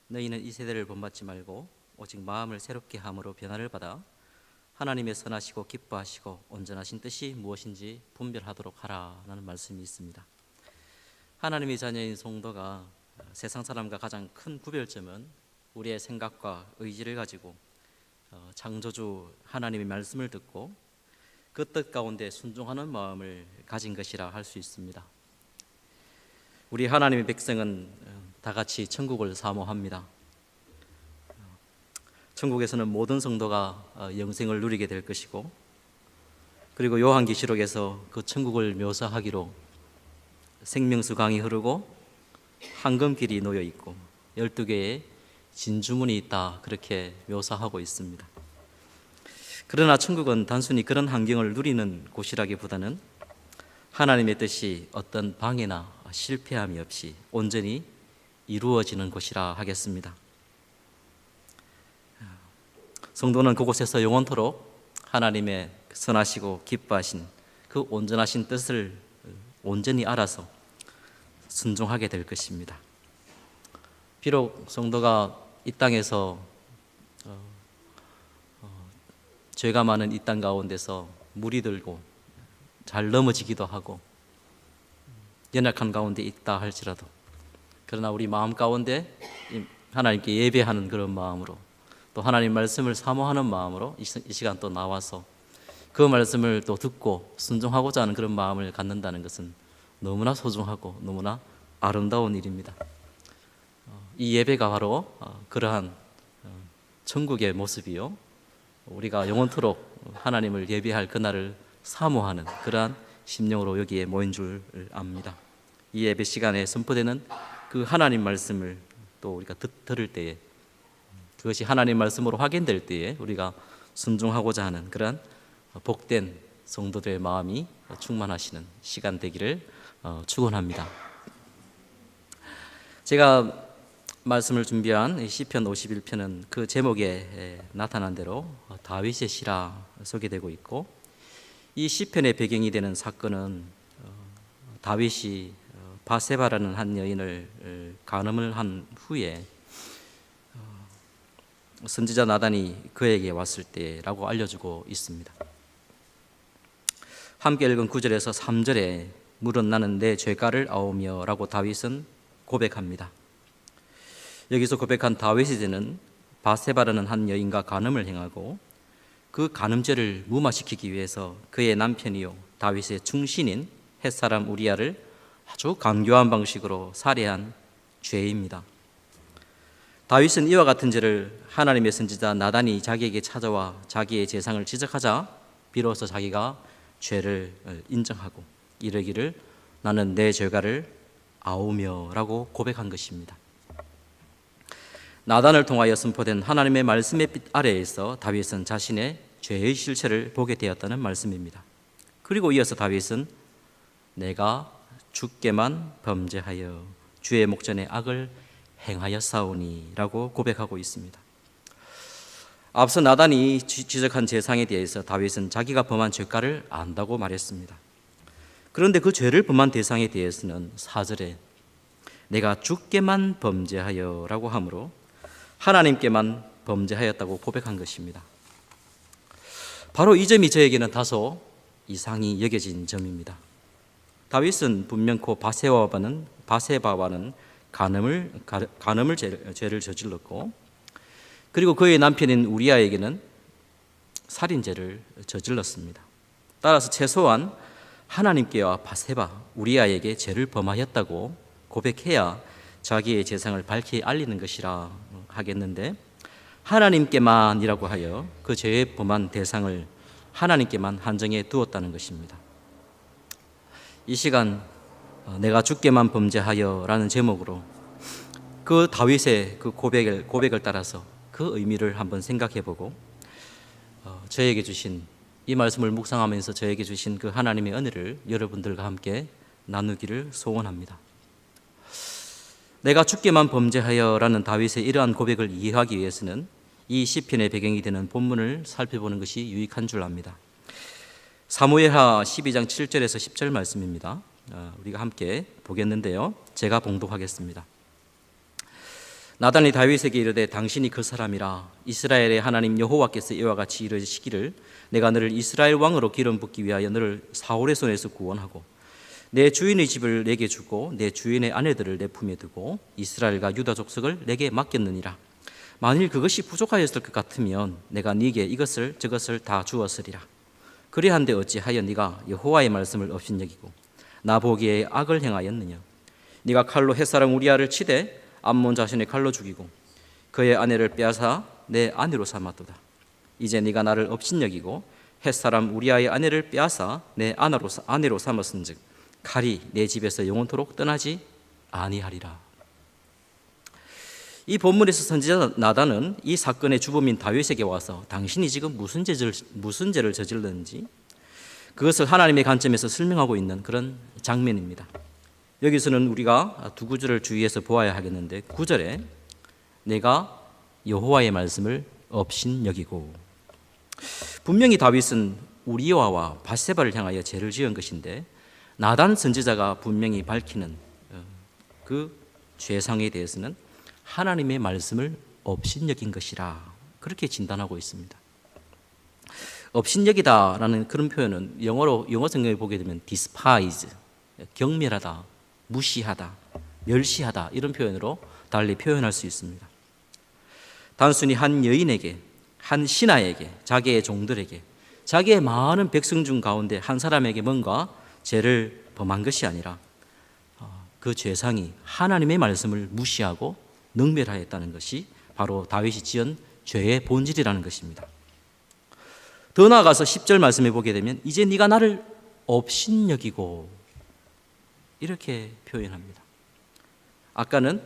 너희는 이 세대를 본받지 말고 오직 마음을 새롭게 함으로 변화를 받아 하나님의 선하시고 기뻐하시고 온전하신 뜻이 무엇인지 분별하도록 하라는 말씀이 있습니다. 하나님의 자녀인 성도가 세상 사람과 가장 큰 구별점은 우리의 생각과 의지를 가지고 창조주 하나님의 말씀을 듣고 그 뜻 가운데 순종하는 마음을 가진 것이라 할 수 있습니다. 우리 하나님의 백성은 다 같이 천국을 사모합니다. 천국에서는 모든 성도가 영생을 누리게 될 것이고, 그리고 요한계시록에서 그 천국을 묘사하기로 생명수 강이 흐르고 황금길이 놓여 있고 12개의 진주문이 있다, 그렇게 묘사하고 있습니다. 그러나 천국은 단순히 그런 환경을 누리는 곳이라기보다는 하나님의 뜻이 어떤 방해나 실패함이 없이 온전히 이루어지는 곳이라 하겠습니다. 성도는 그곳에서 영원토록 하나님의 선하시고 기뻐하신 그 온전하신 뜻을 온전히 알아서 순종하게 될 것입니다. 비록 성도가 이 땅에서 죄가 많은 이 땅 가운데서 물이 들고 잘 넘어지기도 하고 연약한 가운데 있다 할지라도, 그러나 우리 마음 가운데 하나님께 예배하는 그런 마음으로, 또 하나님 말씀을 사모하는 마음으로 이 시간 또 나와서 그 말씀을 또 듣고 순종하고자 하는 그런 마음을 갖는다는 것은 너무나 소중하고 너무나 아름다운 일입니다. 이 예배가 바로 그러한 천국의 모습이요, 우리가 영원토록 하나님을 예배할 그날을 사모하는 그러한 심령으로 여기에 모인 줄 압니다. 이 예배 시간에 선포되는 그 하나님 말씀을 또 우리가 들을 때에, 그것이 하나님 말씀으로 확인될 때에 우리가 순종하고자 하는 그러한 복된 성도들의 마음이 충만하시는 시간 되기를 축원합니다. 제가 말씀을 준비한 시편 51편은 그 제목에 나타난 대로 다윗의 시라 소개되고 있고, 이 시편의 배경이 되는 사건은 다윗이 바세바라는 한 여인을 간음을 한 후에 선지자 나단이 그에게 왔을 때라고 알려주고 있습니다. 함께 읽은 9절에서 3절에 물은 나는 내 죄가를 아오며 라고 다윗은 고백합니다. 여기서 고백한 다윗의 죄는 바세바라는 한 여인과 간음을 행하고 그 간음죄를 무마시키기 위해서 그의 남편이요 다윗의 충신인 햇사람 우리아를 아주 간교한 방식으로 살해한 죄입니다. 다윗은 이와 같은 죄를 하나님의 선지자 나단이 자기에게 찾아와 자기의 재상을 지적하자 비로소 자기가 죄를 인정하고 이르기를 나는 내 죄가를 아오며 라고 고백한 것입니다. 나단을 통하여 선포된 하나님의 말씀의 빛 아래에서 다윗은 자신의 죄의 실체를 보게 되었다는 말씀입니다. 그리고 이어서 다윗은 내가 주께만 범죄하여 주의 목전에 악을 행하였사오니 라고 고백하고 있습니다. 앞서 나단이 지적한 죄상에 대해서 다윗은 자기가 범한 죄가를 안다고 말했습니다. 그런데 그 죄를 범한 대상에 대해서는 4절에 내가 주께만 범죄하여 라고 하므로 하나님께만 범죄하였다고 고백한 것입니다. 바로 이 점이 저에게는 다소 이상히 여겨진 점입니다. 다윗은 분명코 바세바와는 간음을 죄를 저질렀고, 그리고 그의 남편인 우리아에게는 살인죄를 저질렀습니다. 따라서 최소한 하나님께와 바세바, 우리아에게 죄를 범하였다고 고백해야 자기의 죄상을 밝히 알리는 것이라 하겠는데, 하나님께만이라고 하여 그 죄의 범한 대상을 하나님께만 한정해 두었다는 것입니다. 이 시간 내가 주께만 범죄하여 라는 제목으로 그 다윗의 그 고백을 따라서 그 의미를 한번 생각해 보고 저에게 주신 이 말씀을 묵상하면서 저에게 주신 그 하나님의 은혜를 여러분들과 함께 나누기를 소원합니다. 내가 주께만 범죄하여 라는 다윗의 이러한 고백을 이해하기 위해서는 이 시편의 배경이 되는 본문을 살펴보는 것이 유익한 줄 압니다. 사무엘하 12장 7절에서 10절 말씀입니다. 우리가 함께 보겠는데요, 제가 봉독하겠습니다. 나단이 다윗에게 이르되 당신이 그 사람이라 이스라엘의 하나님 여호와께서 이와 같이 이르시기를 내가 너를 이스라엘 왕으로 기름 붓기 위하여 너를 사울의 손에서 구원하고 내 주인의 집을 내게 주고 내 주인의 아내들을 내 품에 두고 이스라엘과 유다 족속을 내게 맡겼느니라. 만일 그것이 부족하였을 것 같으면 내가 네게 이것을 저것을 다 주었으리라. 그리한데 어찌하여 네가 여호와의 말씀을 업신여기고 나 보기에 악을 행하였느냐. 네가 칼로 햇사람 우리아를 치되 암몬 자신의 칼로 죽이고 그의 아내를 빼앗아 내 아내로 삼았도다. 이제 네가 나를 업신여기고 햇사람 우리아의 아내를 빼앗아 내 아내로 삼았은즉 칼이 내 집에서 영원토록 떠나지 아니하리라. 이 본문에서 선지자 나단은 이 사건의 주범인 다윗에게 와서 당신이 지금 무슨 죄를 저질렀는지 그것을 하나님의 관점에서 설명하고 있는 그런 장면입니다. 여기서는 우리가 두 구절을 주의해서 보아야 하겠는데 9절에 내가 여호와의 말씀을 업신여기고, 분명히 다윗은 우리아와 밧세바를 향하여 죄를 지은 것인데 나단 선지자가 분명히 밝히는 그 죄상에 대해서는 하나님의 말씀을 업신여긴 것이라 그렇게 진단하고 있습니다. 업신여기다라는 그런 표현은 영어 성경에 보게 되면 despise, 경멸하다, 무시하다, 멸시하다 이런 표현으로 달리 표현할 수 있습니다. 단순히 한 여인에게, 한 신하에게, 자기의 종들에게, 자기의 많은 백성 중 가운데 한 사람에게 뭔가 죄를 범한 것이 아니라 그 죄상이 하나님의 말씀을 무시하고 능멸하였다는 것이 바로 다윗이 지은 죄의 본질이라는 것입니다. 더 나아가서 10절 말씀해 보게 되면 이제 네가 나를 업신여기고 이렇게 표현합니다. 아까는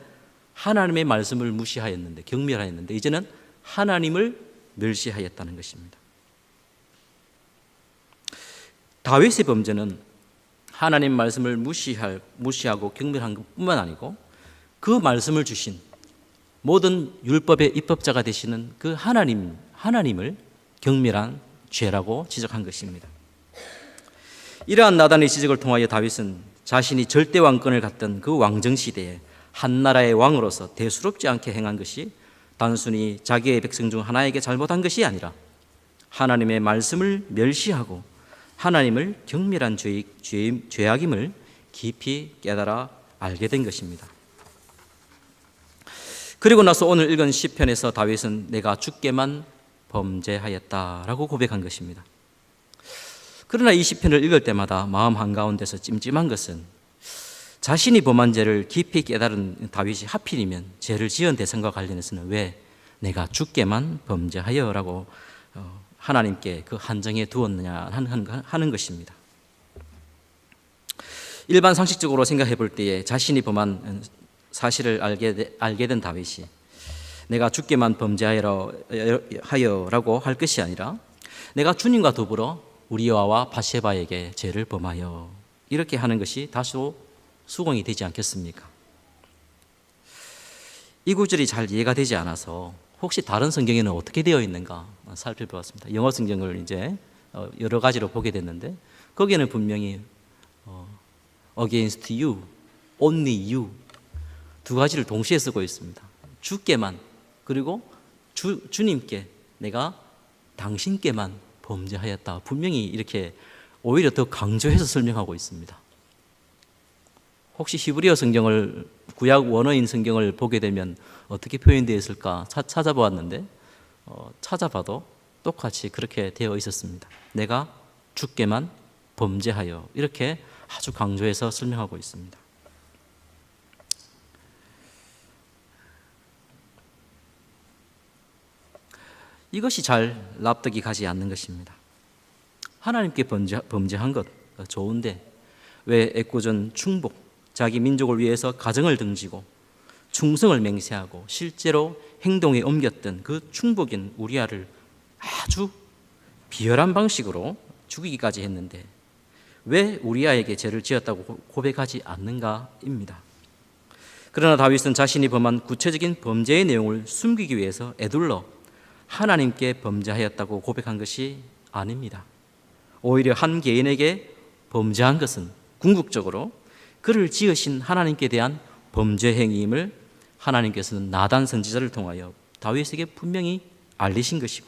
하나님의 말씀을 무시하였는데, 경멸하였는데 이제는 하나님을 멸시하였다는 것입니다. 다윗의 범죄는 하나님 말씀을 무시하고 경멸한 것뿐만 아니고 그 말씀을 주신 모든 율법의 입법자가 되시는 그 하나님을 경멸한 죄라고 지적한 것입니다. 이러한 나단의 지적을 통하여 다윗은 자신이 절대 왕권을 갖던 그 왕정 시대에 한 나라의 왕으로서 대수롭지 않게 행한 것이 단순히 자기의 백성 중 하나에게 잘못한 것이 아니라 하나님의 말씀을 멸시하고 하나님을 경멸한 죄악임을 깊이 깨달아 알게 된 것입니다. 그리고 나서 오늘 읽은 시편에서 다윗은 내가 주께만 범죄하였다라고 고백한 것입니다. 그러나 이 시편을 읽을 때마다 마음 한가운데서 찜찜한 것은 자신이 범한 죄를 깊이 깨달은 다윗이 하필이면 죄를 지은 대상과 관련해서는 왜 내가 주께만 범죄하여라고 하나님께 그 한정해 두었느냐 하는 것입니다. 일반 상식적으로 생각해 볼 때에 자신이 범한 사실을 알게 된 다윗이 내가 주께만 범죄하여라고 할 것이 아니라 내가 주님과 더불어 우리아와 밧세바에게 죄를 범하여 이렇게 하는 것이 다소 수긍이 되지 않겠습니까? 이 구절이 잘 이해가 되지 않아서 혹시 다른 성경에는 어떻게 되어 있는가 살펴보았습니다. 영어 성경을 이제 여러 가지로 보게 됐는데 거기에는 분명히 against you, only you 두 가지를 동시에 쓰고 있습니다. 주께만, 그리고 주님께 내가 당신께만 범죄하였다. 분명히 이렇게 오히려 더 강조해서 설명하고 있습니다. 혹시 히브리어 성경을, 구약 원어인 성경을 보게 되면 어떻게 표현되어 있을까 찾아보았는데 찾아봐도 똑같이 그렇게 되어 있었습니다. 내가 주께만 범죄하여 이렇게 아주 강조해서 설명하고 있습니다. 이것이 잘 납득이 가지 않는 것입니다. 하나님께 범죄한 것 좋은데 왜 애꿎은 충복, 자기 민족을 위해서 가정을 등지고 충성을 맹세하고 실제로 행동에 옮겼던 그 충복인 우리아를 아주 비열한 방식으로 죽이기까지 했는데 왜 우리아에게 죄를 지었다고 고백하지 않는가입니다. 그러나 다윗은 자신이 범한 구체적인 범죄의 내용을 숨기기 위해서 에둘러 하나님께 범죄하였다고 고백한 것이 아닙니다. 오히려 한 개인에게 범죄한 것은 궁극적으로 그를 지으신 하나님께 대한 범죄 행위임을 하나님께서는 나단 선지자를 통하여 다윗에게 분명히 알리신 것이고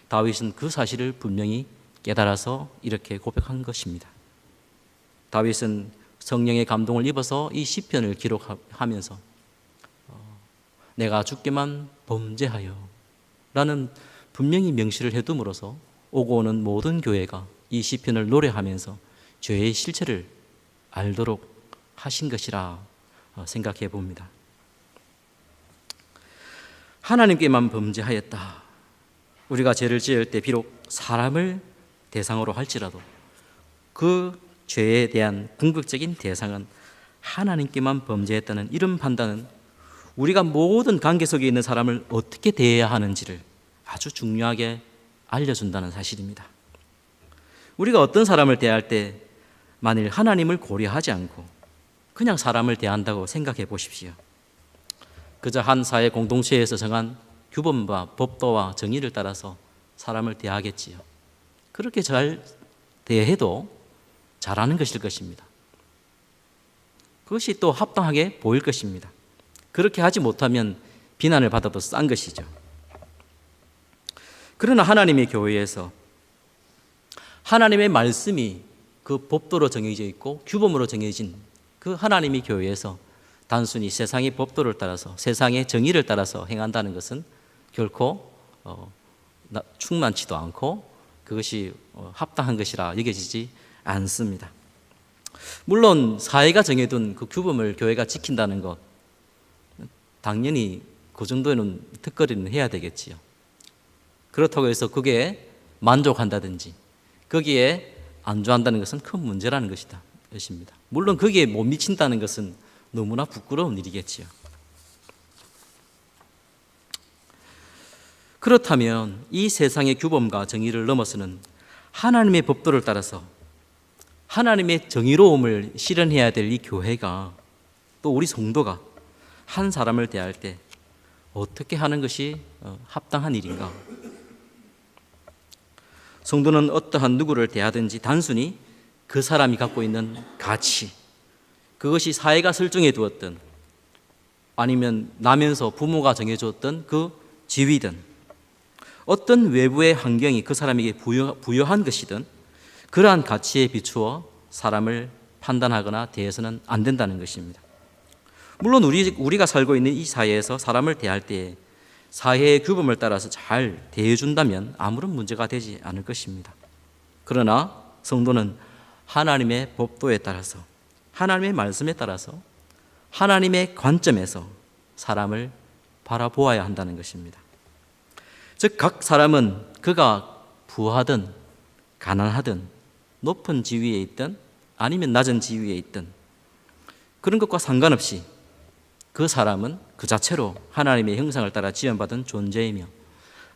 다윗은 그 사실을 분명히 깨달아서 이렇게 고백한 것입니다. 다윗은 성령의 감동을 입어서 이 시편을 기록하면서 내가 주께만 범죄하여 라는 분명히 명시를 해둠으로써 오고 오는 모든 교회가 이 시편을 노래하면서 죄의 실체를 알도록 하신 것이라 생각해 봅니다. 하나님께만 범죄하였다. 우리가 죄를 지을 때 비록 사람을 대상으로 할지라도 그 죄에 대한 궁극적인 대상은 하나님께만 범죄했다는 이런 판단은 우리가 모든 관계 속에 있는 사람을 어떻게 대해야 하는지를 아주 중요하게 알려준다는 사실입니다. 우리가 어떤 사람을 대할 때 만일 하나님을 고려하지 않고 그냥 사람을 대한다고 생각해 보십시오. 그저 한 사회 공동체에서 정한 규범과 법도와 정의를 따라서 사람을 대하겠지요. 그렇게 잘 대해도 잘하는 것일 것입니다. 그것이 또 합당하게 보일 것입니다. 그렇게 하지 못하면 비난을 받아도 싼 것이죠. 그러나 하나님의 교회에서 하나님의 말씀이 그 법도로 정해져 있고 규범으로 정해진 그 하나님의 교회에서 단순히 세상의 법도를 따라서 세상의 정의를 따라서 행한다는 것은 결코 충만치도 않고 그것이 합당한 것이라 여겨지지 않습니다. 물론 사회가 정해둔 그 규범을 교회가 지킨다는 것 당연히 그 정도는 턱걸이는 해야 되겠지요. 그렇다고 해서 그게 만족한다든지 거기에 안주한다는 것은 큰 문제라는 것입니다. 물론 거기에 못 미친다는 것은 너무나 부끄러운 일이겠지요. 그렇다면 이 세상의 규범과 정의를 넘어서는 하나님의 법도를 따라서 하나님의 정의로움을 실현해야 될 이 교회가 또 우리 성도가 한 사람을 대할 때 어떻게 하는 것이 합당한 일인가? 성도는 어떠한 누구를 대하든지 단순히 그 사람이 갖고 있는 가치, 그것이 사회가 설정해 두었던 아니면 나면서 부모가 정해줬던 그 지위든 어떤 외부의 환경이 그 사람에게 부여한 것이든 그러한 가치에 비추어 사람을 판단하거나 대해서는 안 된다는 것입니다. 물론 우리가 살고 있는 이 사회에서 사람을 대할 때 사회의 규범을 따라서 잘 대해준다면 아무런 문제가 되지 않을 것입니다. 그러나 성도는 하나님의 법도에 따라서 하나님의 말씀에 따라서 하나님의 관점에서 사람을 바라보아야 한다는 것입니다. 즉 각 사람은 그가 부하든 가난하든 높은 지위에 있든 아니면 낮은 지위에 있든 그런 것과 상관없이 그 사람은 그 자체로 하나님의 형상을 따라 지원받은 존재이며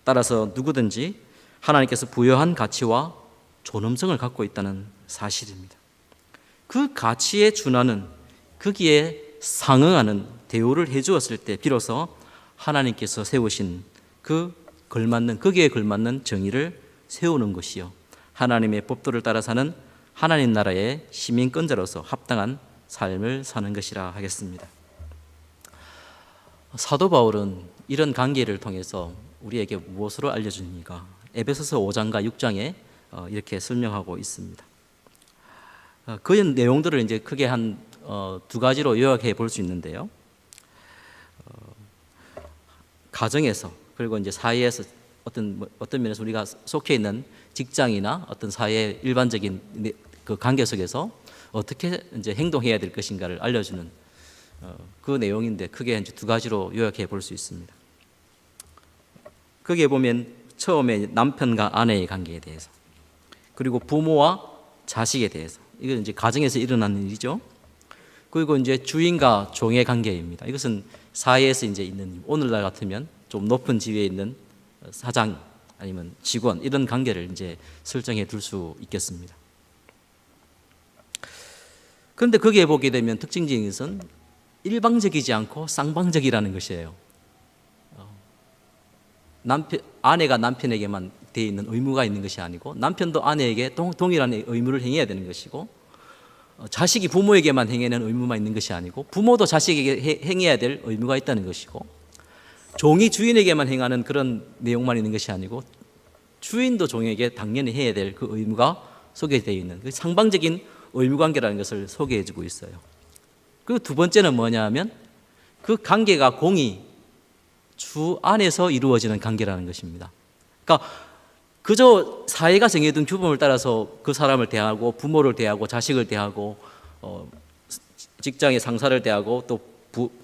따라서 누구든지 하나님께서 부여한 가치와 존엄성을 갖고 있다는 사실입니다. 그 가치에 준하는 거기에 상응하는 대우를 해주었을 때 비로소 하나님께서 세우신 거기에 걸맞는 정의를 세우는 것이요 하나님의 법도를 따라 사는 하나님 나라의 시민권자로서 합당한 삶을 사는 것이라 하겠습니다. 사도 바울은 이런 관계를 통해서 우리에게 무엇으로 알려주니까 에베소서 5장과 6장에 이렇게 설명하고 있습니다. 그 내용들을 이제 크게 한 두 가지로 요약해 볼 수 있는데요. 가정에서 그리고 이제 사회에서 어떤 면에서 우리가 속해 있는 직장이나 어떤 사회의 일반적인 그 관계 속에서 어떻게 이제 행동해야 될 것인가를 알려주는 그 내용인데 크게 이제 두 가지로 요약해 볼 수 있습니다. 거기에 보면 처음에 남편과 아내의 관계에 대해서 그리고 부모와 자식에 대해서 이건 이제 가정에서 일어나는 일이죠. 그리고 이제 주인과 종의 관계입니다. 이것은 사회에서 이제 있는 오늘날 같으면 좀 높은 지위에 있는 사장 아니면 직원 이런 관계를 이제 설정해 둘 수 있겠습니다. 그런데 거기에 보게 되면 특징적인 것은 일방적이지 않고 쌍방적이라는 것이에요. 아내가 남편에게만 돼 있는 의무가 있는 것이 아니고 남편도 아내에게 동일한 의무를 행해야 되는 것이고 자식이 부모에게만 행해는 의무만 있는 것이 아니고 부모도 자식에게 행해야 될 의무가 있다는 것이고, 종이 주인에게만 행하는 그런 내용만 있는 것이 아니고 주인도 종에게 당연히 해야 될 그 의무가 소개되어 있는 그 상방적인 의무관계라는 것을 소개해주고 있어요. 그리고 두 번째는 뭐냐 하면 그 관계가 공이 주 안에서 이루어지는 관계라는 것입니다. 그러니까 그저 사회가 정해둔 규범을 따라서 그 사람을 대하고 부모를 대하고 자식을 대하고 직장의 상사를 대하고 또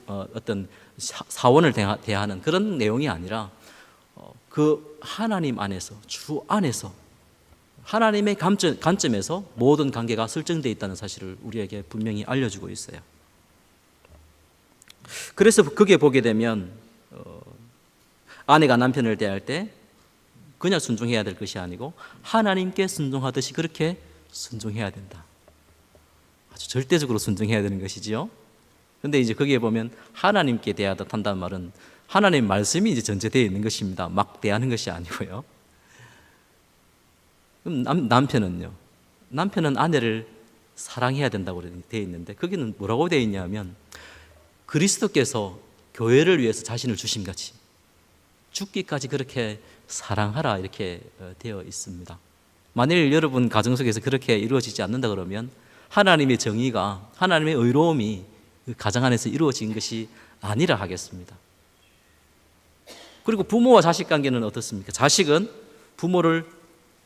어떤 사원을 대하는 그런 내용이 아니라 그 하나님 안에서, 주 안에서, 하나님의 관점에서 모든 관계가 설정되어 있다는 사실을 우리에게 분명히 알려주고 있어요. 그래서 그게 보게 되면 아내가 남편을 대할 때 그냥 순종해야 될 것이 아니고 하나님께 순종하듯이 그렇게 순종해야 된다. 아주 절대적으로 순종해야 되는 것이지요. 그런데 이제 거기에 보면 하나님께 대하다 한다는 말은 하나님 말씀이 이제 전제되어 있는 것입니다. 막 대하는 것이 아니고요. 그럼 남편은요? 남편은 아내를 사랑해야 된다고 되어 있는데 거기는 뭐라고 되어 있냐면 그리스도께서 교회를 위해서 자신을 주심같이 죽기까지 그렇게 사랑하라 이렇게 되어 있습니다. 만일 여러분 가정 속에서 그렇게 이루어지지 않는다 그러면 하나님의 정의가, 하나님의 의로움이 그 가정 안에서 이루어진 것이 아니라 하겠습니다. 그리고 부모와 자식 관계는 어떻습니까? 자식은 부모를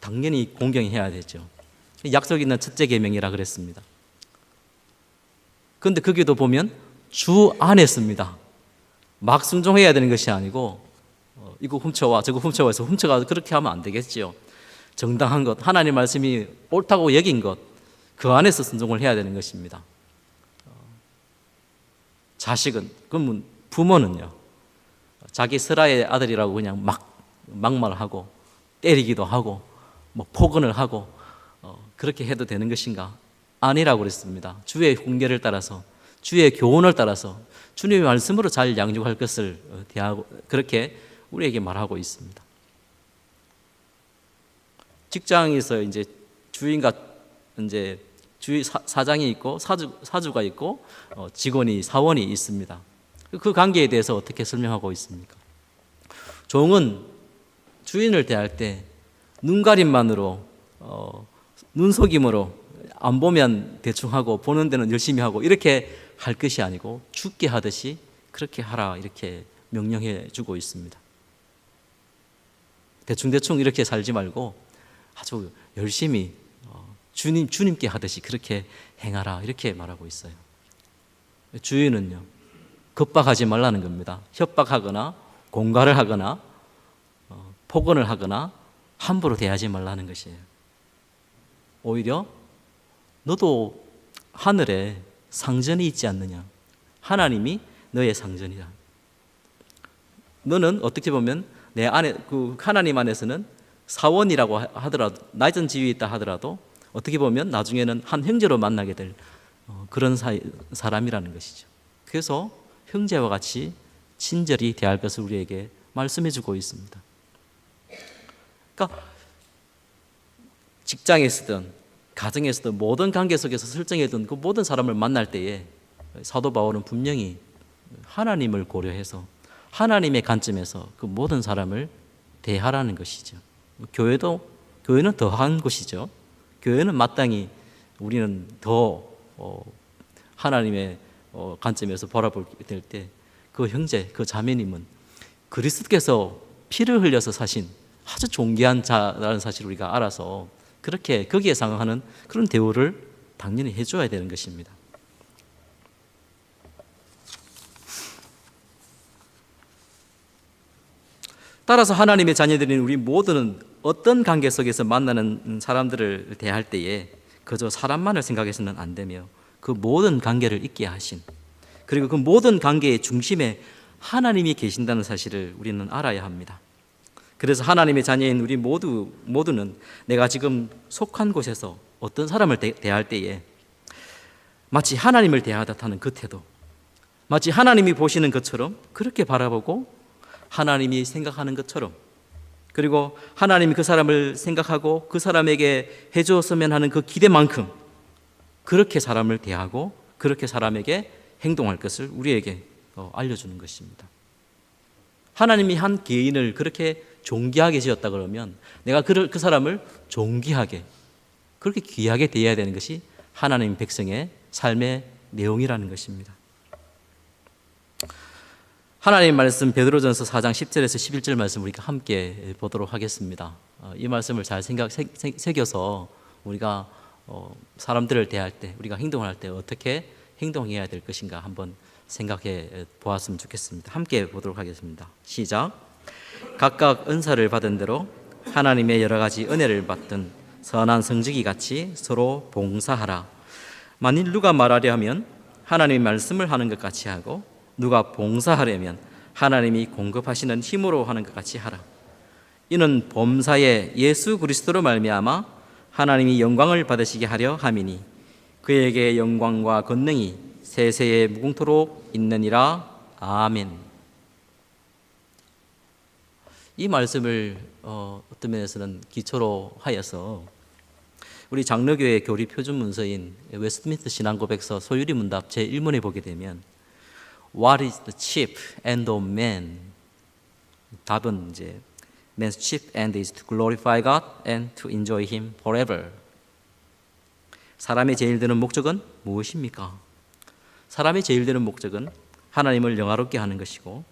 당연히 공경해야 되죠. 약속 있는 첫째 계명이라 그랬습니다. 그런데 거기도 보면 주 안에 씁니다. 막 순종해야 되는 것이 아니고 이거 훔쳐와 저거 훔쳐와 해서 훔쳐가 그렇게 하면 안 되겠지요. 정당한 것, 하나님 말씀이 옳다고 여긴 것, 그 안에서 순종을 해야 되는 것입니다. 자식은, 그러면 부모는요, 자기 스라의 아들이라고 그냥 막말하고 때리기도 하고 뭐 폭언을 하고 그렇게 해도 되는 것인가? 아니라고 그랬습니다. 주의 훈계를 따라서, 주의 교훈을 따라서 주님의 말씀으로 잘 양육할 것을 대하고 그렇게 우리에게 말하고 있습니다. 직장에서 이제 주인과 이제 사장이 있고 사주가 있고 직원이 사원이 있습니다. 그 관계에 대해서 어떻게 설명하고 있습니까? 종은 주인을 대할 때 눈가림만으로 눈속임으로 안 보면 대충 하고 보는 데는 열심히 하고 이렇게 할 것이 아니고 죽게 하듯이 그렇게 하라 이렇게 명령해 주고 있습니다. 대충 이렇게 살지 말고 아주 열심히 주님께 하듯이 그렇게 행하라 이렇게 말하고 있어요. 주인은요, 겁박하지 말라는 겁니다. 협박하거나 공갈을 하거나 폭언을 하거나 함부로 대하지 말라는 것이에요. 오히려 너도 하늘에 상전이 있지 않느냐. 하나님이 너의 상전이다. 너는 어떻게 보면 내 안에 그 하나님 안에서는 사원이라고 하더라도 낮은 지위에 있다 하더라도 어떻게 보면 나중에는 한 형제로 만나게 될 그런 사람이라는 것이죠. 그래서 형제와 같이 친절히 대할 것을 우리에게 말씀해주고 있습니다. 그러니까 직장에서든 가정에서든 모든 관계 속에서 설정해둔 그 모든 사람을 만날 때에 사도 바울은 분명히 하나님을 고려해서 하나님의 관점에서 그 모든 사람을 대하라는 것이죠. 교회는 더한 곳이죠. 교회는 마땅히 우리는 더 하나님의 관점에서 바라볼 때 그 형제, 그 자매님은 그리스도께서 피를 흘려서 사신 아주 존귀한 자라는 사실을 우리가 알아서 그렇게 거기에 상응하는 그런 대우를 당연히 해줘야 되는 것입니다. 따라서 하나님의 자녀들인 우리 모두는 어떤 관계 속에서 만나는 사람들을 대할 때에 그저 사람만을 생각해서는 안 되며 그 모든 관계를 있게 하신, 그리고 그 모든 관계의 중심에 하나님이 계신다는 사실을 우리는 알아야 합니다. 그래서 하나님의 자녀인 우리 모두는 내가 지금 속한 곳에서 어떤 사람을 대할 때에 마치 하나님을 대하듯 하는 그 태도, 마치 하나님이 보시는 것처럼 그렇게 바라보고 하나님이 생각하는 것처럼, 그리고 하나님이 그 사람을 생각하고 그 사람에게 해주었으면 하는 그 기대만큼 그렇게 사람을 대하고 그렇게 사람에게 행동할 것을 우리에게 알려주는 것입니다. 하나님이 한 개인을 그렇게 존귀하게 지었다 그러면 내가 그 사람을 존귀하게 그렇게 귀하게 대해야 되는 것이 하나님 백성의 삶의 내용이라는 것입니다. 하나님 말씀 베드로전서 4장 10절에서 11절 말씀 우리가 함께 보도록 하겠습니다. 이 말씀을 잘 새겨서 우리가 사람들을 대할 때, 우리가 행동을 할 때 어떻게 행동해야 될 것인가 한번 생각해 보았으면 좋겠습니다. 함께 보도록 하겠습니다. 시작. 각각 은사를 받은 대로 하나님의 여러 가지 은혜를 받든 선한 성직이 같이 서로 봉사하라. 만일 누가 말하려 하면 하나님의 말씀을 하는 것 같이 하고 누가 봉사하려면 하나님이 공급하시는 힘으로 하는 것 같이 하라. 이는 범사에 예수 그리스도로 말미암아 하나님이 영광을 받으시게 하려 함이니 그에게 영광과 권능이 세세에 무궁토록 있느니라. 아멘. 이 말씀을 어떤 면에서는 기초로 하여서 우리 장로교회 교리 표준 문서인 웨스트민스터 신앙고백서 소유리 문답 제1문에 보게 되면 What is the chief end of man? 답은 이제 Man's chief end is to glorify God and to enjoy Him forever. 사람의 제일 되는 목적은 무엇입니까? 사람의 제일 되는 목적은 하나님을 영화롭게 하는 것이고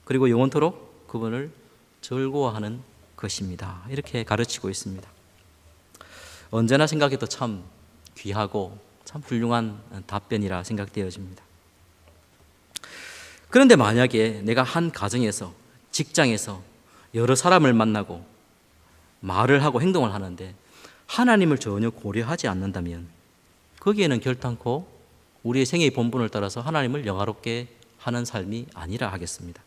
그리고 영원토록 그분을 즐거워하는 것입니다. 이렇게 가르치고 있습니다. 언제나 생각해도 참 귀하고 참 훌륭한 답변이라 생각되어집니다. 그런데 만약에 내가 한 가정에서 직장에서 여러 사람을 만나고 말을 하고 행동을 하는데 하나님을 전혀 고려하지 않는다면 거기에는 결단코 우리의 생애의 본분을 따라서 하나님을 영화롭게 하는 삶이 아니라 하겠습니다.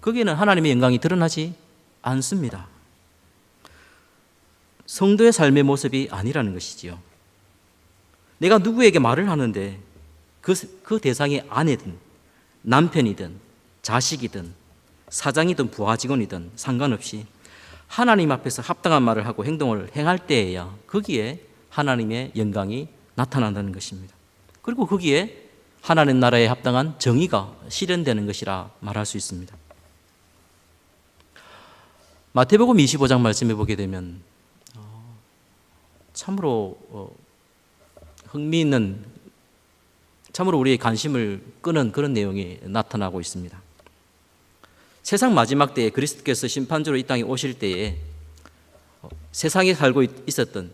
거기에는 하나님의 영광이 드러나지 않습니다. 성도의 삶의 모습이 아니라는 것이지요. 내가 누구에게 말을 하는데 그 대상이 아내든 남편이든 자식이든 사장이든 부하 직원이든 상관없이 하나님 앞에서 합당한 말을 하고 행동을 행할 때에야 거기에 하나님의 영광이 나타난다는 것입니다. 그리고 거기에 하나님 나라에 합당한 정의가 실현되는 것이라 말할 수 있습니다. 마태복음 25장 말씀해 보게 되면 참으로 흥미있는, 참으로 우리의 관심을 끄는 그런 내용이 나타나고 있습니다. 세상 마지막 때에 그리스도께서 심판주로 이 땅에 오실 때에 세상에 살고 있었던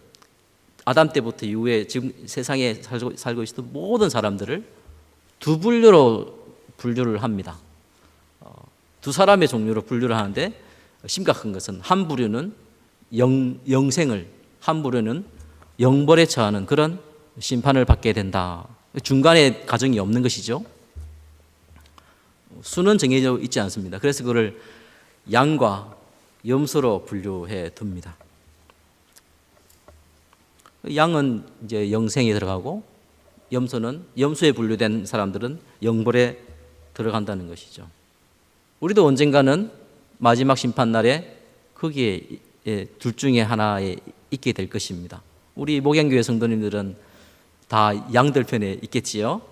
아담 때부터 이후에 지금 세상에 살고 있었던 모든 사람들을 두 분류로 분류를 합니다. 두 사람의 종류로 분류를 하는데 심각한 것은 한 부류는 영생을, 한 부류는 영벌에 처하는 그런 심판을 받게 된다. 중간에 가정이 없는 것이죠. 수는 정해져 있지 않습니다. 그래서 그걸 양과 염소로 분류해 둡니다. 양은 이제 영생에 들어가고 염소는, 염소에 분류된 사람들은 영벌에 들어간다는 것이죠. 우리도 언젠가는 마지막 심판 날에 거기에 둘 중에 하나에 있게 될 것입니다. 우리 목양교회 성도님들은 다 양들 편에 있겠지요.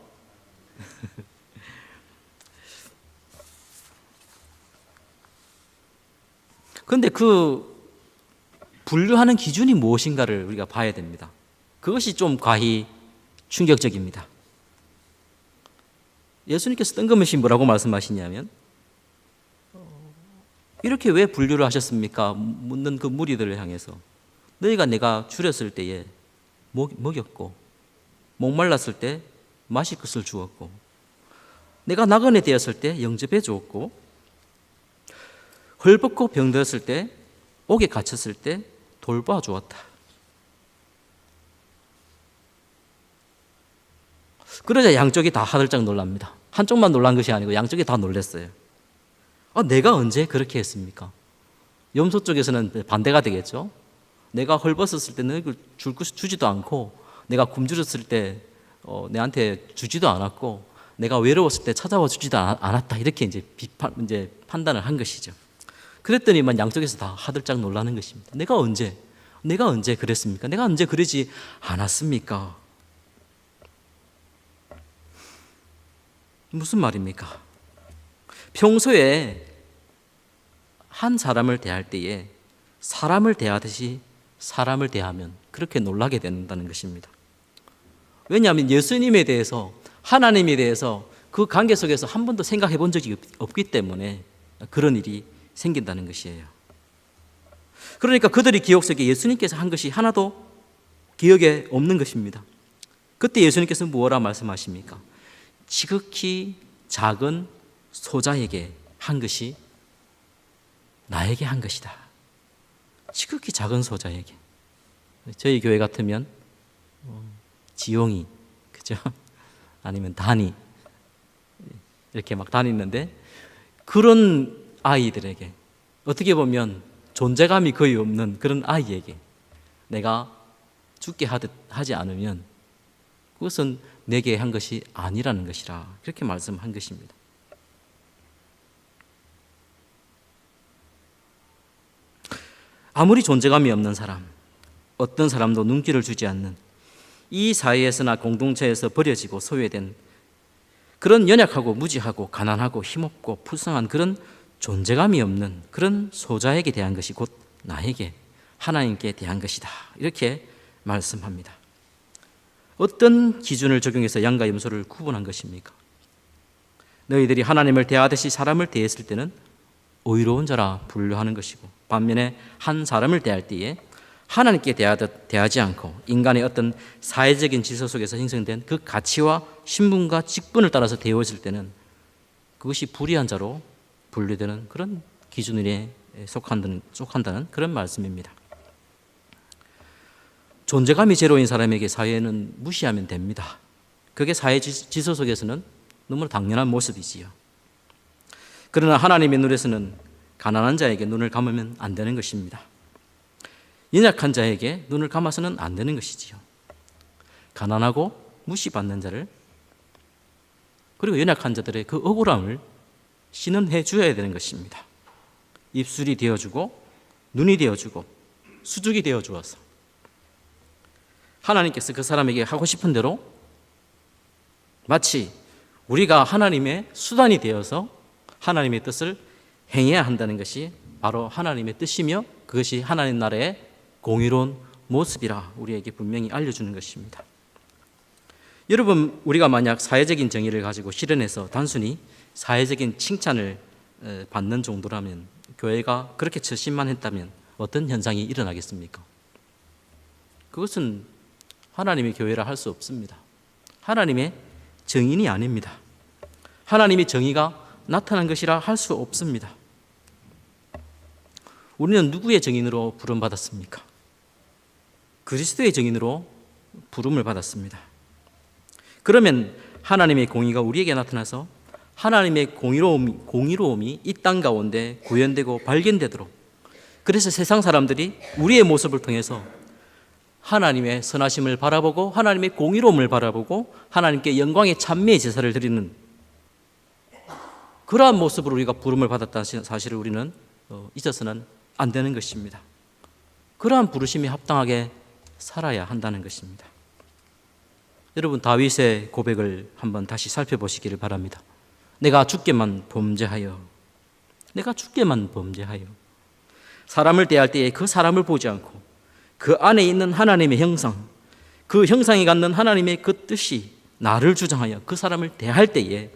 그런데 그 분류하는 기준이 무엇인가를 우리가 봐야 됩니다. 그것이 좀 과히 충격적입니다. 예수님께서 뜬금없이 뭐라고 말씀하시냐면 이렇게 왜 분류를 하셨습니까? 묻는 그 무리들을 향해서 너희가 내가 줄였을 때에 먹였고 목말랐을 때 마실 것을 주었고 내가 나그네 되었을 때 영접해 주었고 헐벗고 병들었을 때 옥에 갇혔을 때 돌봐 주었다. 그러자 양쪽이 다 하들짝 놀랍니다. 한쪽만 놀란 것이 아니고 양쪽이 다 놀랐어요. 내가 언제 그렇게 했습니까? 염소 쪽에서는 반대가 되겠죠. 내가 헐벗었을 때는 이걸 주지도 않고 내가 굶주렸을 때 내한테 주지도 않았고 내가 외로웠을 때 찾아와 주지도 않았다. 이렇게 이제 판단을 한 것이죠. 그랬더니만 양쪽에서 다 하들짝 놀라는 것입니다. 내가 언제 그랬습니까? 내가 언제 그러지 않았습니까? 무슨 말입니까? 평소에 한 사람을 대할 때에 사람을 대하듯이 사람을 대하면 그렇게 놀라게 된다는 것입니다. 왜냐하면 예수님에 대해서, 하나님에 대해서 그 관계 속에서 한 번도 생각해 본 적이 없기 때문에 그런 일이 생긴다는 것이에요. 그러니까 그들이 기억 속에 예수님께서 한 것이 하나도 기억에 없는 것입니다. 그때 예수님께서 뭐라 말씀하십니까? 지극히 작은 소자에게 한 것이 나에게 한 것이다. 지극히 작은 소자에게. 저희 교회 같으면 지용이, 그죠? 아니면 단이 이렇게 막 다니는데, 그런 아이들에게, 어떻게 보면 존재감이 거의 없는 그런 아이에게 내가 죽게 하지 않으면 그것은 내게 한 것이 아니라는 것이라, 그렇게 말씀한 것입니다. 아무리 존재감이 없는 사람, 어떤 사람도 눈길을 주지 않는 이 사회에서나 공동체에서 버려지고 소외된 그런 연약하고 무지하고 가난하고 힘없고 불쌍한 그런 존재감이 없는 그런 소자에게 대한 것이 곧 나에게, 하나님께 대한 것이다, 이렇게 말씀합니다. 어떤 기준을 적용해서 양과 염소를 구분한 것입니까? 너희들이 하나님을 대하듯이 사람을 대했을 때는 의로운 자라 분류하는 것이고, 반면에 한 사람을 대할 때에 하나님께 대하듯 대하지 않고 인간의 어떤 사회적인 질서 속에서 형성된 그 가치와 신분과 직분을 따라서 대해질 때는 그것이 불의한 자로 분류되는 그런 기준에 속한다는 그런 말씀입니다. 존재감이 제로인 사람에게 사회는 무시하면 됩니다. 그게 사회 질서 속에서는 너무나 당연한 모습이지요. 그러나 하나님의 눈에서는 가난한 자에게 눈을 감으면 안 되는 것입니다. 연약한 자에게 눈을 감아서는 안 되는 것이지요. 가난하고 무시받는 자를, 그리고 연약한 자들의 그 억울함을 신원해 주어야 되는 것입니다. 입술이 되어주고 눈이 되어주고 수족이 되어주어서 하나님께서 그 사람에게 하고 싶은 대로, 마치 우리가 하나님의 수단이 되어서 하나님의 뜻을 행해야 한다는 것이 바로 하나님의 뜻이며 그것이 하나님 나라의 공의로운 모습이라 우리에게 분명히 알려주는 것입니다. 여러분, 우리가 만약 사회적인 정의를 가지고 실현해서 단순히 사회적인 칭찬을 받는 정도라면, 교회가 그렇게 처신만 했다면 어떤 현상이 일어나겠습니까? 그것은 하나님의 교회라 할 수 없습니다. 하나님의 정인이 아닙니다. 하나님의 정의가 나타난 것이라 할 수 없습니다. 우리는 누구의 정인으로 부름받았습니까? 그리스도의 정인으로 부름을 받았습니다. 그러면 하나님의 공의가 우리에게 나타나서 하나님의 공의로움이 이 땅 가운데 구현되고 발견되도록, 그래서 세상 사람들이 우리의 모습을 통해서 하나님의 선하심을 바라보고 하나님의 공의로움을 바라보고 하나님께 영광의 찬미의 제사를 드리는 그러한 모습으로 우리가 부름을 받았다는 사실을 우리는 잊어서는 안 되는 것입니다. 그러한 부르심이 합당하게 살아야 한다는 것입니다. 여러분, 다윗의 고백을 한번 다시 살펴보시기를 바랍니다. 내가 주께만 범죄하여, 내가 주께만 범죄하여. 사람을 대할 때에 그 사람을 보지 않고 그 안에 있는 하나님의 형상, 그 형상이 갖는 하나님의 그 뜻이 나를 주장하여 그 사람을 대할 때에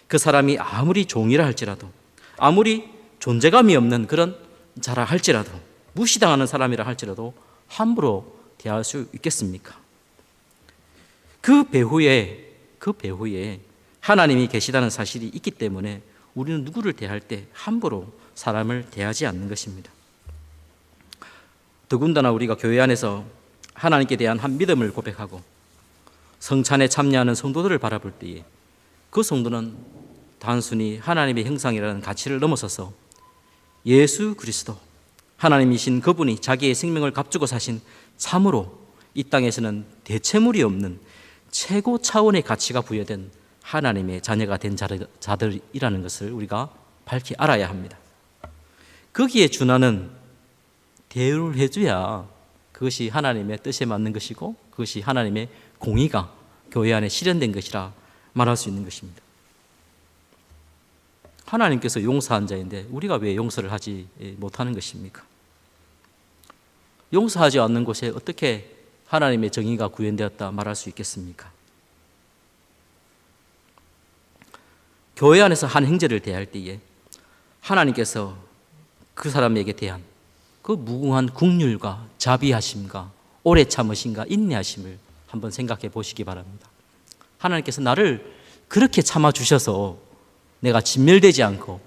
그 사람이 아무리 종이라 할지라도, 아무리 존재감이 없는 그런 자라 할지라도, 무시당하는 사람이라 할지라도 함부로 대할 수 있겠습니까? 그 배후에 하나님이 계시다는 사실이 있기 때문에 우리는 누구를 대할 때 함부로 사람을 대하지 않는 것입니다. 더군다나 우리가 교회 안에서 하나님께 대한 한 믿음을 고백하고 성찬에 참여하는 성도들을 바라볼 때에 그 성도는 단순히 하나님의 형상이라는 가치를 넘어서서 예수 그리스도, 하나님이신 그분이 자기의 생명을 값주고 사신 참으로 이 땅에서는 대체물이 없는 최고 차원의 가치가 부여된 하나님의 자녀가 된 자들이라는 것을 우리가 밝히 알아야 합니다. 거기에 준하는 대우를 해줘야 그것이 하나님의 뜻에 맞는 것이고 그것이 하나님의 공의가 교회 안에 실현된 것이라 말할 수 있는 것입니다. 하나님께서 용서한 자인데 우리가 왜 용서를 하지 못하는 것입니까? 용서하지 않는 곳에 어떻게 하나님의 정의가 구현되었다 말할 수 있겠습니까? 교회 안에서 한 형제를 대할 때에 하나님께서 그 사람에게 대한 그 무궁한 긍휼과 자비하심과 오래 참으심과 인내하심을 한번 생각해 보시기 바랍니다. 하나님께서 나를 그렇게 참아주셔서 내가 진멸되지 않고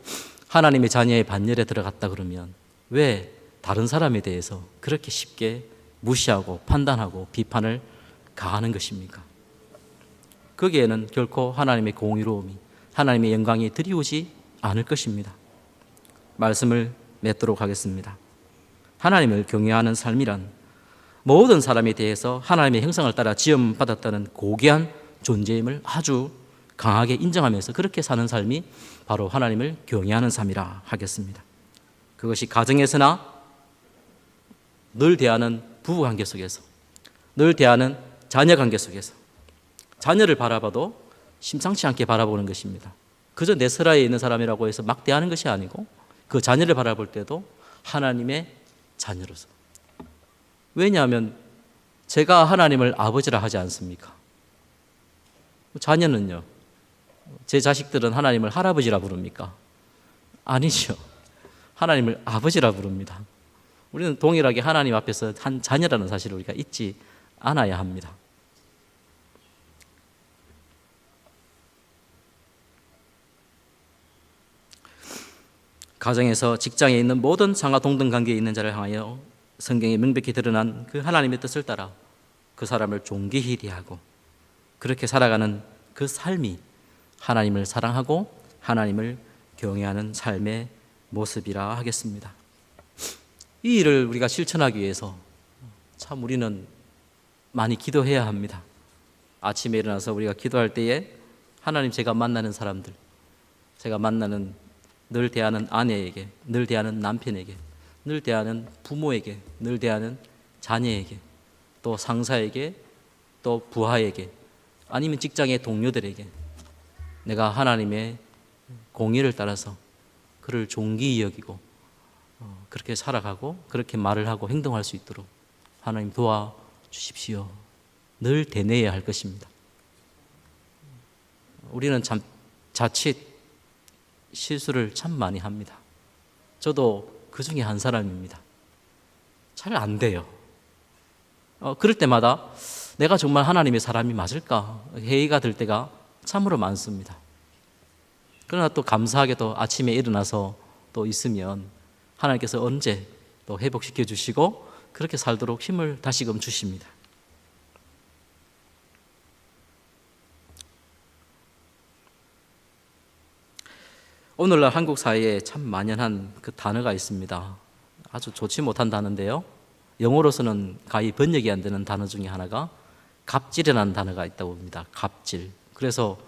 하나님의 자녀의 반열에 들어갔다 그러면 왜 다른 사람에 대해서 그렇게 쉽게 무시하고 판단하고 비판을 가하는 것입니까? 거기에는 결코 하나님의 공의로움이, 하나님의 영광이 드리우지 않을 것입니다. 말씀을 맺도록 하겠습니다. 하나님을 경외하는 삶이란 모든 사람에 대해서 하나님의 형상을 따라 지음받았다는 고귀한 존재임을 아주 강하게 인정하면서 그렇게 사는 삶이 바로 하나님을 경외하는 삶이라 하겠습니다. 그것이 가정에서나 늘 대하는 부부관계 속에서, 늘 대하는 자녀관계 속에서 자녀를 바라봐도 심상치 않게 바라보는 것입니다. 그저 내 서라에 있는 사람이라고 해서 막 대하는 것이 아니고 그 자녀를 바라볼 때도 하나님의 자녀로서. 왜냐하면 제가 하나님을 아버지라 하지 않습니까? 자녀는요, 제 자식들은 하나님을 할아버지라 부릅니까? 아니죠. 하나님을 아버지라 부릅니다. 우리는 동일하게 하나님 앞에서 한 자녀라는 사실을 우리가 잊지 않아야 합니다. 가정에서, 직장에 있는 모든 상하 동등 관계에 있는 자를 향하여 성경에 명백히 드러난 그 하나님의 뜻을 따라 그 사람을 존귀히 대하고 그렇게 살아가는 그 삶이 하나님을 사랑하고 하나님을 경외하는 삶의 모습이라 하겠습니다. 이 일을 우리가 실천하기 위해서 참 우리는 많이 기도해야 합니다. 아침에 일어나서 우리가 기도할 때에 하나님, 제가 만나는 사람들, 제가 만나는 늘 대하는 아내에게, 늘 대하는 남편에게, 늘 대하는 부모에게, 늘 대하는 자녀에게, 또 상사에게, 또 부하에게, 아니면 직장의 동료들에게 내가 하나님의 공의를 따라서 그를 존귀히 여기고 그렇게 살아가고 그렇게 말을 하고 행동할 수 있도록 하나님 도와주십시오. 늘 되뇌어야 할 것입니다. 우리는 참 자칫 실수를 참 많이 합니다. 저도 그 중에 한 사람입니다. 잘 안 돼요. 그럴 때마다 내가 정말 하나님의 사람이 맞을까 회의가 들 때가 참으로 많습니다. 그러나 또 감사하게도 아침에 일어나서 또 있으면 하나님께서 언제 또 회복시켜 주시고 그렇게 살도록 힘을 다시금 주십니다. 오늘날 한국 사회에 참 만연한 그 단어가 있습니다. 아주 좋지 못한 단어인데요, 영어로서는 가히 번역이 안 되는 단어 중에 하나가 갑질이라는 단어가 있다고 봅니다. 갑질. 그래서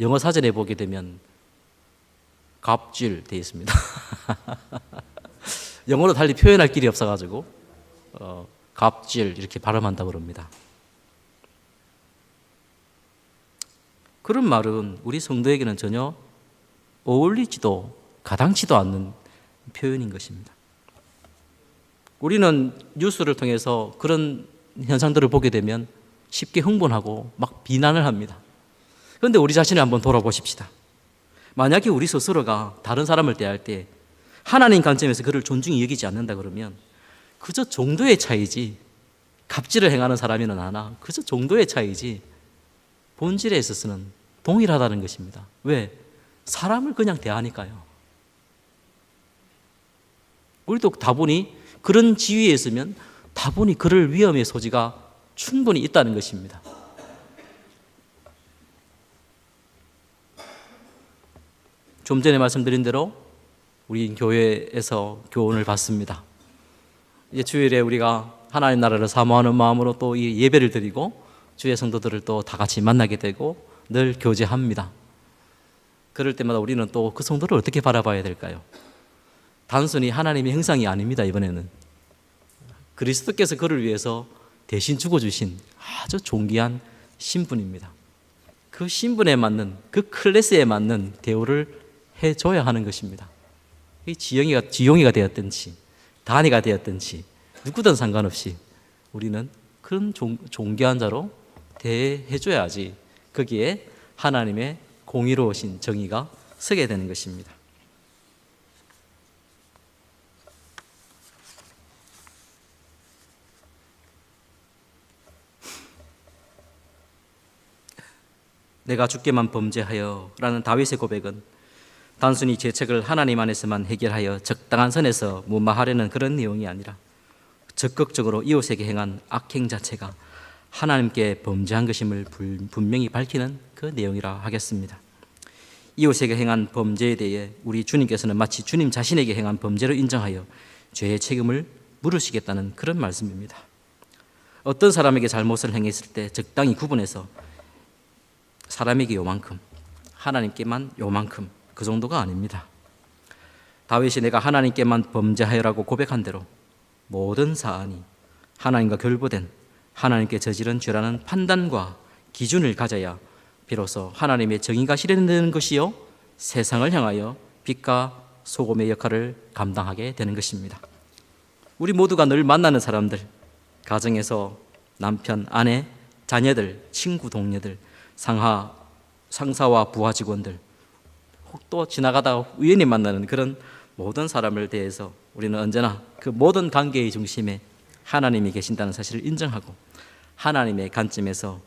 영어 사전에 보게 되면 갑질 되어 있습니다. 영어로 달리 표현할 길이 없어가지고 갑질 이렇게 발음한다고 그럽니다. 그런 말은 우리 성도에게는 전혀 어울리지도 가당치도 않는 표현인 것입니다. 우리는 뉴스를 통해서 그런 현상들을 보게 되면 쉽게 흥분하고 막 비난을 합니다. 그런데 우리 자신을 한번 돌아보십시다. 만약에 우리 스스로가 다른 사람을 대할 때 하나님 관점에서 그를 존중히 여기지 않는다 그러면 그저 정도의 차이지, 갑질을 행하는 사람이는 하나 그저 정도의 차이지 본질에 있어서는 동일하다는 것입니다. 왜? 사람을 그냥 대하니까요. 우리도 다분히 그런 지위에 있으면 다분히 그럴 위험의 소지가 충분히 있다는 것입니다. 좀 전에 말씀드린 대로 우리 교회에서 교훈을 받습니다. 이제 주일에 우리가 하나님 나라를 사모하는 마음으로 또 이 예배를 드리고 주의 성도들을 또 다 같이 만나게 되고 늘 교제합니다. 그럴 때마다 우리는 또 그 성도를 어떻게 바라봐야 될까요? 단순히 하나님의 형상이 아닙니다. 이번에는 그리스도께서 그를 위해서 대신 죽어주신 아주 존귀한 신분입니다. 그 신분에 맞는, 그 클래스에 맞는 대우를 해줘야 하는 것입니다. 이 지용이가 되었든지 단이가 되었든지 누구든 상관없이 우리는 그런 존귀한 자로 대해줘야지 거기에 하나님의 공의로우신 정의가 서게 되는 것입니다. 내가 주께만 범죄하여 라는 다윗의 고백은 단순히 죄책을 하나님 안에서만 해결하여 적당한 선에서 무마하려는 그런 내용이 아니라 적극적으로 이웃에게 행한 악행 자체가 하나님께 범죄한 것임을 분명히 밝히는 그 내용이라 하겠습니다. 이웃에게 행한 범죄에 대해 우리 주님께서는 마치 주님 자신에게 행한 범죄로 인정하여 죄의 책임을 물으시겠다는 그런 말씀입니다. 어떤 사람에게 잘못을 행했을 때 적당히 구분해서 사람에게 요만큼, 하나님께만 요만큼, 그 정도가 아닙니다. 다윗이 내가 하나님께만 범죄하여라고 고백한 대로 모든 사안이 하나님과 결부된 하나님께 저지른 죄라는 판단과 기준을 가져야 비로소 하나님의 정의가 실현되는 것이요 세상을 향하여 빛과 소금의 역할을 감당하게 되는 것입니다. 우리 모두가 늘 만나는 사람들, 가정에서 남편, 아내, 자녀들, 친구, 동료들, 상사와 부하 직원들, 혹 또 지나가다가 우연히 만나는 그런 모든 사람을 대해서 우리는 언제나 그 모든 관계의 중심에 하나님이 계신다는 사실을 인정하고 하나님의 관점에서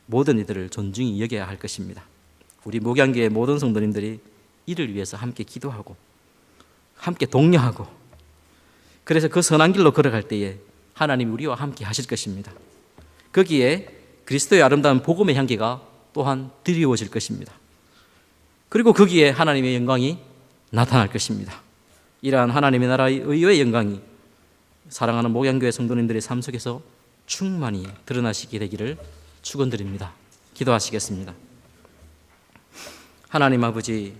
모든 이들을 존중히 여겨야 할 것입니다. 우리 목양교회 모든 성도님들이 이를 위해서 함께 기도하고 함께 독려하고 그래서 그 선한 길로 걸어갈 때에 하나님이 우리와 함께 하실 것입니다. 거기에 그리스도의 아름다운 복음의 향기가 또한 드리워질 것입니다. 그리고 거기에 하나님의 영광이 나타날 것입니다. 이러한 하나님의 나라의 의의 영광이 사랑하는 목양교회 성도님들의 삶 속에서 충만히 드러나시게 되기를 축원드립니다. 기도하시겠습니다. 하나님 아버지,